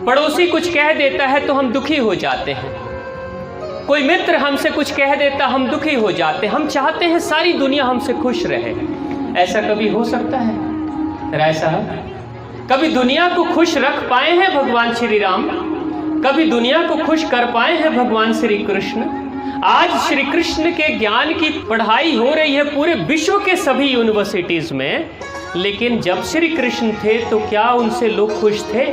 पड़ोसी कुछ कह देता है तो हम दुखी हो जाते हैं, कोई मित्र हमसे कुछ कह देता हम दुखी हो जाते हैं, हम चाहते हैं सारी दुनिया हमसे खुश रहे। ऐसा कभी हो सकता है राय साहब? कभी दुनिया को खुश रख पाए हैं भगवान श्री राम? कभी दुनिया को खुश कर पाए हैं भगवान श्री कृष्ण? आज श्री कृष्ण के ज्ञान की पढ़ाई हो रही है पूरे विश्व के सभी यूनिवर्सिटीज में, लेकिन जब श्री कृष्ण थे तो क्या उनसे लोग खुश थे?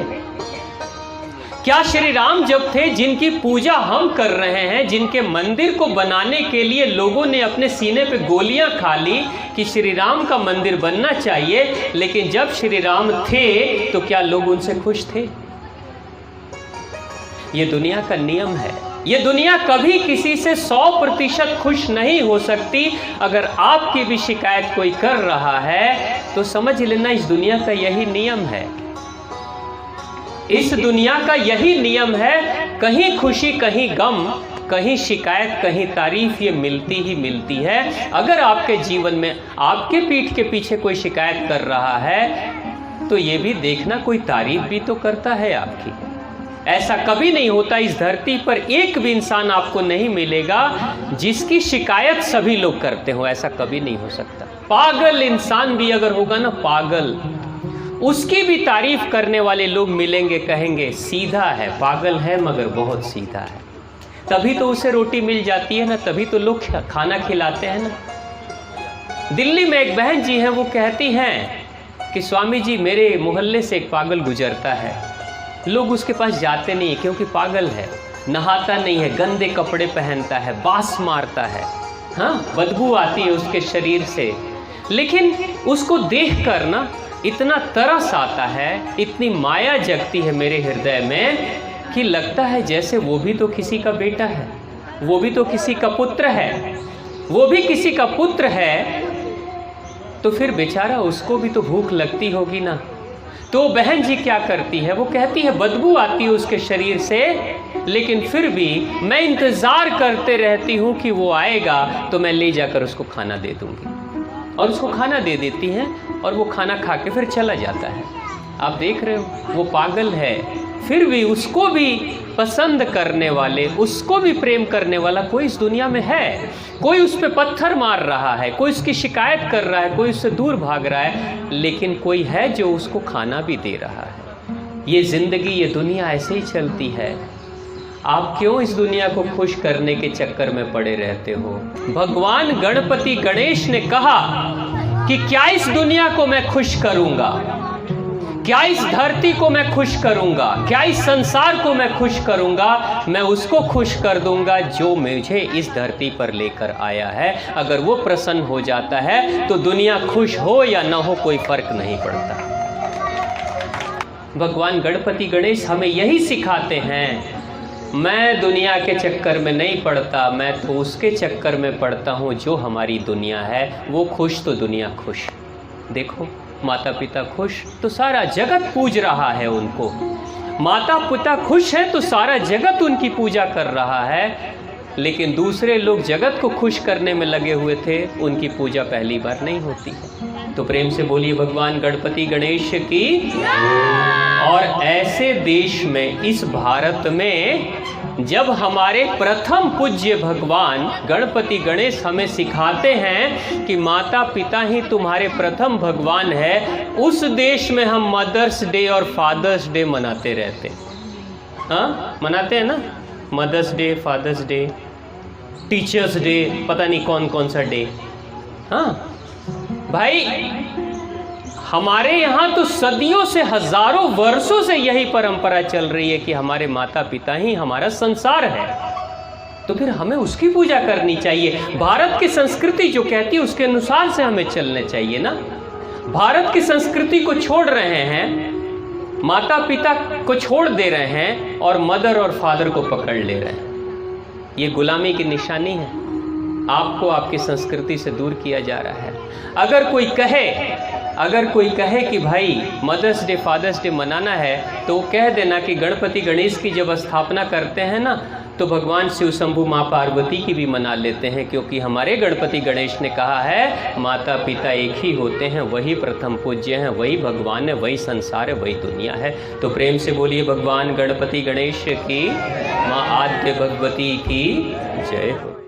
क्या श्री राम जब थे, जिनकी पूजा हम कर रहे हैं, जिनके मंदिर को बनाने के लिए लोगों ने अपने सीने पे गोलियां खा ली कि श्री राम का मंदिर बनना चाहिए, लेकिन जब श्री राम थे तो क्या लोग उनसे खुश थे? ये दुनिया का नियम है। ये दुनिया कभी किसी से 100% खुश नहीं हो सकती। अगर आपकी भी शिकायत कोई कर रहा है तो समझ लेना इस दुनिया का यही नियम है। इस दुनिया का यही नियम है, कहीं खुशी कहीं गम, कहीं शिकायत कहीं तारीफ, ये मिलती ही मिलती है। अगर आपके जीवन में आपके पीठ के पीछे कोई शिकायत कर रहा है तो ये भी देखना कोई तारीफ भी तो करता है आपकी। ऐसा कभी नहीं होता, इस धरती पर एक भी इंसान आपको नहीं मिलेगा जिसकी शिकायत सभी लोग करते हो, ऐसा कभी नहीं हो सकता। पागल इंसान भी अगर होगा ना, पागल, उसकी भी तारीफ करने वाले लोग मिलेंगे, कहेंगे सीधा है, पागल है मगर बहुत सीधा है। तभी तो उसे रोटी मिल जाती है ना, तभी तो लोग खाना खिलाते हैं ना। दिल्ली में एक बहन जी हैं, वो कहती हैं कि स्वामी जी मेरे मोहल्ले से एक पागल गुजरता है, लोग उसके पास जाते नहीं क्योंकि पागल है, नहाता नहीं है, गंदे कपड़े पहनता है, बास मारता है, हाँ बदबू आती है उसके शरीर से, लेकिन उसको देख कर ना इतना तरस आता है, इतनी माया जगती है मेरे हृदय में कि लगता है जैसे वो भी तो किसी का बेटा है, वो भी तो किसी का पुत्र है, वो भी किसी का पुत्र है, तो फिर बेचारा उसको भी तो भूख लगती होगी ना। तो बहन जी क्या करती है, वो कहती है बदबू आती है उसके शरीर से, लेकिन फिर भी मैं इंतज़ार करते रहती हूँ कि वो आएगा तो मैं ले जाकर उसको खाना दे दूँगी, और उसको खाना दे देती हैं और वो खाना खा के फिर चला जाता है। आप देख रहे हो, वो पागल है, फिर भी उसको भी पसंद करने वाले, उसको भी प्रेम करने वाला कोई इस दुनिया में है। कोई उस पर पत्थर मार रहा है, कोई उसकी शिकायत कर रहा है, कोई उससे दूर भाग रहा है, लेकिन कोई है जो उसको खाना भी दे रहा है। ये ज़िंदगी, ये दुनिया ऐसे ही चलती है। आप क्यों इस दुनिया को खुश करने के चक्कर में पड़े रहते हो? भगवान गणपति गणेश ने कहा कि क्या इस दुनिया को मैं खुश करूंगा, क्या इस धरती को मैं खुश करूंगा, क्या इस संसार को मैं खुश करूंगा? मैं उसको खुश कर दूंगा जो मुझे इस धरती पर लेकर आया है। अगर वो प्रसन्न हो जाता है तो दुनिया खुश हो या ना हो कोई फर्क नहीं पड़ता। भगवान गणपति गणेश हमें यही सिखाते हैं। मैं दुनिया के चक्कर में नहीं पड़ता, मैं तो उसके चक्कर में पड़ता हूँ जो हमारी दुनिया है। वो खुश तो दुनिया खुश। देखो, माता पिता खुश तो सारा जगत पूज रहा है उनको, माता पिता खुश है तो सारा जगत उनकी पूजा कर रहा है। लेकिन दूसरे लोग जगत को खुश करने में लगे हुए थे, उनकी पूजा पहली बार नहीं होती है। तो प्रेम से बोलिए भगवान गणपति गणेश की। और ऐसे देश में, इस भारत में, जब हमारे प्रथम पूज्य भगवान गणपति गणेश हमें सिखाते हैं कि माता पिता ही तुम्हारे प्रथम भगवान है, उस देश में हम मदर्स डे और फादर्स डे मनाते रहते हैं। हाँ, मनाते हैं ना, mother's day, father's day, teachers' day, पता नहीं कौन कौन सा डे। हाँ भाई, हमारे यहाँ तो सदियों से, हजारों वर्षों से यही परंपरा चल रही है कि हमारे माता पिता ही हमारा संसार है, तो फिर हमें उसकी पूजा करनी चाहिए। भारत की संस्कृति जो कहती है उसके अनुसार से हमें चलना चाहिए ना। भारत की संस्कृति को छोड़ रहे हैं, माता पिता को छोड़ दे रहे हैं और मदर और फादर को पकड़ ले रहे हैं। ये गुलामी की निशानी है। आपको आपकी संस्कृति से दूर किया जा रहा है। अगर कोई कहे कि भाई मदर्स डे, फादर्स डे मनाना है, तो कह देना कि गणपति गणेश की जब स्थापना करते हैं ना, तो भगवान शिव शंभु माँ पार्वती की भी मना लेते हैं, क्योंकि हमारे गणपति गणेश ने कहा है माता पिता एक ही होते हैं, वही प्रथम पूज्य हैं, वही भगवान है, वही संसार है, वही दुनिया है। तो प्रेम से बोलिए भगवान गणपति गणेश की, माँ आद्य भगवती की जय हो।